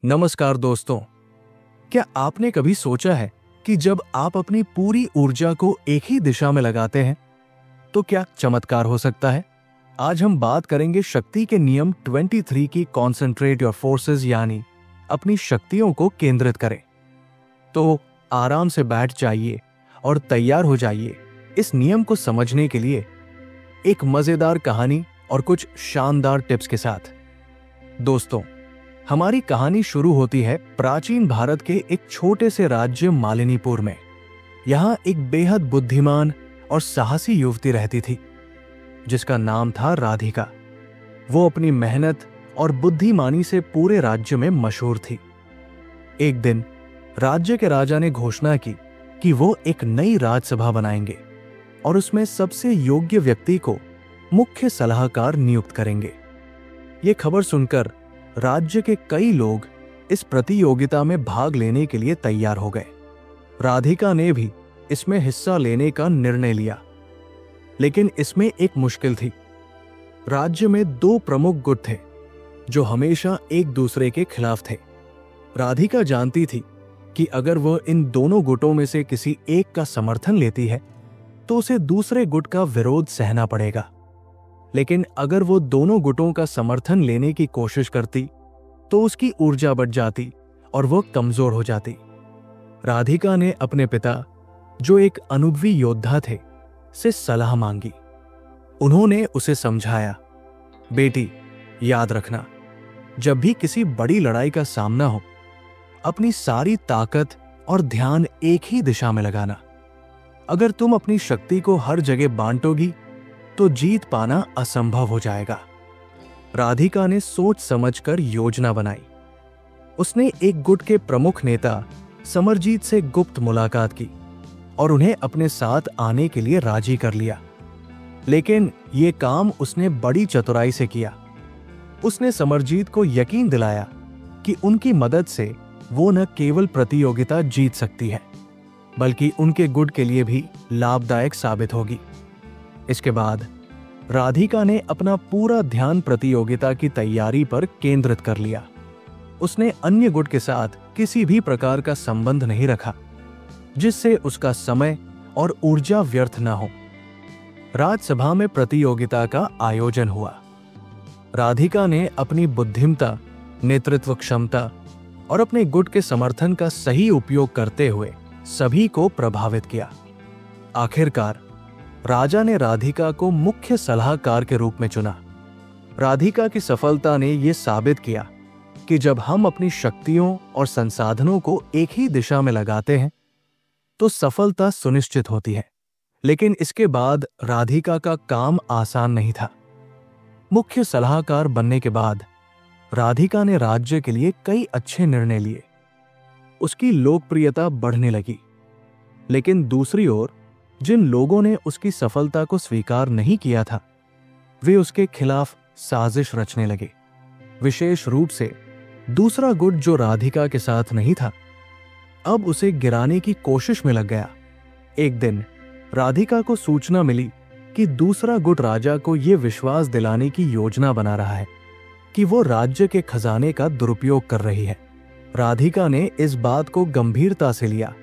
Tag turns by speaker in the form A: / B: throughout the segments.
A: नमस्कार दोस्तों। क्या आपने कभी सोचा है कि जब आप अपनी पूरी ऊर्जा को एक ही दिशा में लगाते हैं तो क्या चमत्कार हो सकता है। आज हम बात करेंगे शक्ति के नियम 23 की कॉन्सेंट्रेट योर फोर्सेस, यानी अपनी शक्तियों को केंद्रित करें। तो आराम से बैठ जाइए और तैयार हो जाइए इस नियम को समझने के लिए एक मजेदार कहानी और कुछ शानदार टिप्स के साथ। दोस्तों, हमारी कहानी शुरू होती है प्राचीन भारत के एक छोटे से राज्य मालिनीपुर में। यहां एक बेहद बुद्धिमान और साहसी युवती रहती थी जिसका नाम था राधिका। वो अपनी मेहनत और बुद्धिमानी से पूरे राज्य में मशहूर थी। एक दिन राज्य के राजा ने घोषणा की कि वो एक नई राजसभा बनाएंगे और उसमें सबसे योग्य व्यक्ति को मुख्य सलाहकार नियुक्त करेंगे। ये खबर सुनकर राज्य के कई लोग इस प्रतियोगिता में भाग लेने के लिए तैयार हो गए। राधिका ने भी इसमें हिस्सा लेने का निर्णय लिया, लेकिन इसमें एक मुश्किल थी। राज्य में दो प्रमुख गुट थे जो हमेशा एक दूसरे के खिलाफ थे। राधिका जानती थी कि अगर वह इन दोनों गुटों में से किसी एक का समर्थन लेती है तो उसे दूसरे गुट का विरोध सहना पड़ेगा, लेकिन अगर वो दोनों गुटों का समर्थन लेने की कोशिश करती तो उसकी ऊर्जा बढ़ जाती और वो कमजोर हो जाती। राधिका ने अपने पिता, जो एक अनुभवी योद्धा थे, से सलाह मांगी। उन्होंने उसे समझाया, बेटी याद रखना, जब भी किसी बड़ी लड़ाई का सामना हो अपनी सारी ताकत और ध्यान एक ही दिशा में लगाना। अगर तुम अपनी शक्ति को हर जगह बांटोगी तो जीत पाना असंभव हो जाएगा। राधिका ने सोच समझकर योजना बनाई। उसने एक गुट के प्रमुख नेता समरजीत से गुप्त मुलाकात की और उन्हें अपने साथ आने के लिए राजी कर लिया। लेकिन यह काम उसने बड़ी चतुराई से किया। उसने समरजीत को यकीन दिलाया कि उनकी मदद से वो न केवल प्रतियोगिता जीत सकती है, बल्कि उनके गुट के लिए भी लाभदायक साबित होगी। इसके बाद राधिका ने अपना पूरा ध्यान प्रतियोगिता की तैयारी पर केंद्रित कर लिया। उसने अन्य गुट के साथ किसी भी प्रकार का संबंध नहीं रखा जिससे उसका समय और ऊर्जा व्यर्थ न हो। राजसभा में प्रतियोगिता का आयोजन हुआ। राधिका ने अपनी बुद्धिमत्ता, नेतृत्व क्षमता और अपने गुट के समर्थन का सही उपयोग करते हुए सभी को प्रभावित किया। आखिरकार राजा ने राधिका को मुख्य सलाहकार के रूप में चुना। राधिका की सफलता ने यह साबित किया कि जब हम अपनी शक्तियों और संसाधनों को एक ही दिशा में लगाते हैं तो सफलता सुनिश्चित होती है। लेकिन इसके बाद राधिका का काम आसान नहीं था। मुख्य सलाहकार बनने के बाद राधिका ने राज्य के लिए कई अच्छे निर्णय लिए। उसकी लोकप्रियता बढ़ने लगी। लेकिन दूसरी ओर जिन लोगों ने उसकी सफलता को स्वीकार नहीं किया था, वे उसके खिलाफ साजिश रचने लगे। विशेष रूप से दूसरा गुट जो राधिका के साथ नहीं था, अब उसे गिराने की कोशिश में लग गया। एक दिन राधिका को सूचना मिली कि दूसरा गुट राजा को यह विश्वास दिलाने की योजना बना रहा है कि वो राज्य के खजाने का दुरुपयोग कर रही है। राधिका ने इस बात को गंभीरता से लिया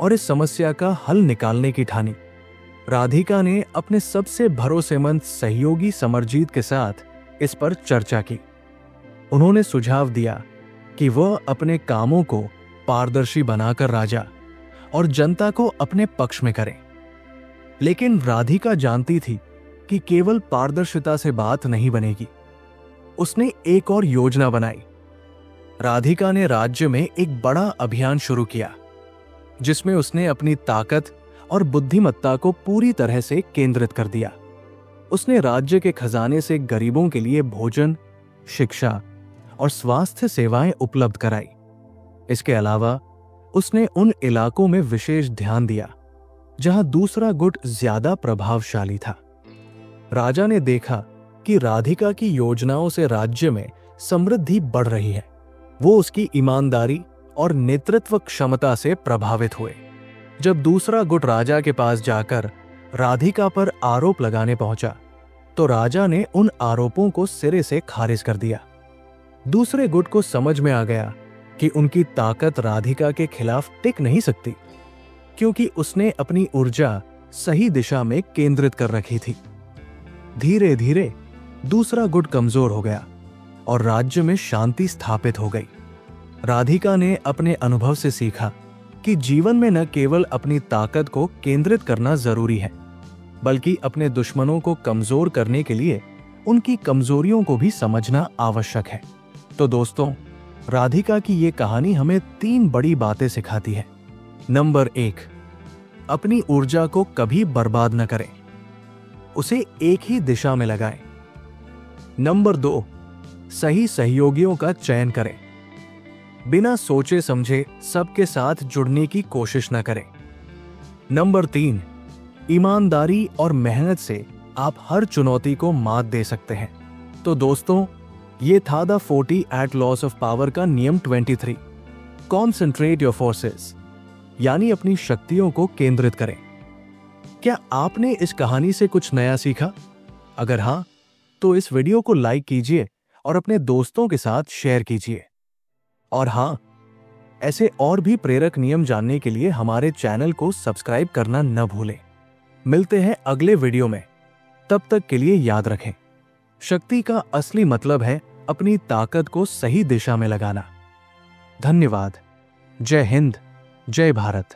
A: और इस समस्या का हल निकालने की ठानी। राधिका ने अपने सबसे भरोसेमंद सहयोगी समरजीत के साथ इस पर चर्चा की। उन्होंने सुझाव दिया कि वह अपने कामों को पारदर्शी बनाकर राजा और जनता को अपने पक्ष में करें। लेकिन राधिका जानती थी कि केवल पारदर्शिता से बात नहीं बनेगी। उसने एक और योजना बनाई। राधिका ने राज्य में एक बड़ा अभियान शुरू किया जिसमें उसने अपनी ताकत और बुद्धिमत्ता को पूरी तरह से केंद्रित कर दिया। उसने राज्य के खजाने से गरीबों के लिए भोजन, शिक्षा और स्वास्थ्य सेवाएं उपलब्ध कराई। इसके अलावा उसने उन इलाकों में विशेष ध्यान दिया जहां दूसरा गुट ज्यादा प्रभावशाली था। राजा ने देखा कि राधिका की योजनाओं से राज्य में समृद्धि बढ़ रही है। वो उसकी ईमानदारी और नेतृत्व क्षमता से प्रभावित हुए। जब दूसरा गुट राजा के पास जाकर राधिका पर आरोप लगाने पहुंचा तो राजा ने उन आरोपों को सिरे से खारिज कर दिया। दूसरे गुट को समझ में आ गया कि उनकी ताकत राधिका के खिलाफ टिक नहीं सकती, क्योंकि उसने अपनी ऊर्जा सही दिशा में केंद्रित कर रखी थी। धीरे धीरे दूसरा गुट कमजोर हो गया और राज्य में शांति स्थापित हो गई। राधिका ने अपने अनुभव से सीखा कि जीवन में न केवल अपनी ताकत को केंद्रित करना जरूरी है, बल्कि अपने दुश्मनों को कमजोर करने के लिए उनकी कमजोरियों को भी समझना आवश्यक है। तो दोस्तों, राधिका की ये कहानी हमें 3 बड़ी बातें सिखाती है। नंबर 1, अपनी ऊर्जा को कभी बर्बाद न करें, उसे एक ही दिशा में लगाएं। नंबर 2, सही सहयोगियों का चयन करें, बिना सोचे समझे सबके साथ जुड़ने की कोशिश न करें। नंबर 3, ईमानदारी और मेहनत से आप हर चुनौती को मात दे सकते हैं। तो दोस्तों, ये था द 48 लॉस ऑफ पावर का नियम 23, कॉन्सेंट्रेट योर फोर्सेस, यानी अपनी शक्तियों को केंद्रित करें। क्या आपने इस कहानी से कुछ नया सीखा? अगर हां, तो इस वीडियो को लाइक कीजिए और अपने दोस्तों के साथ शेयर कीजिए। और हां, ऐसे और भी प्रेरक नियम जानने के लिए हमारे चैनल को सब्सक्राइब करना न भूलें। मिलते हैं अगले वीडियो में, तब तक के लिए याद रखें, शक्ति का असली मतलब है अपनी ताकत को सही दिशा में लगाना। धन्यवाद। जय हिंद, जय भारत।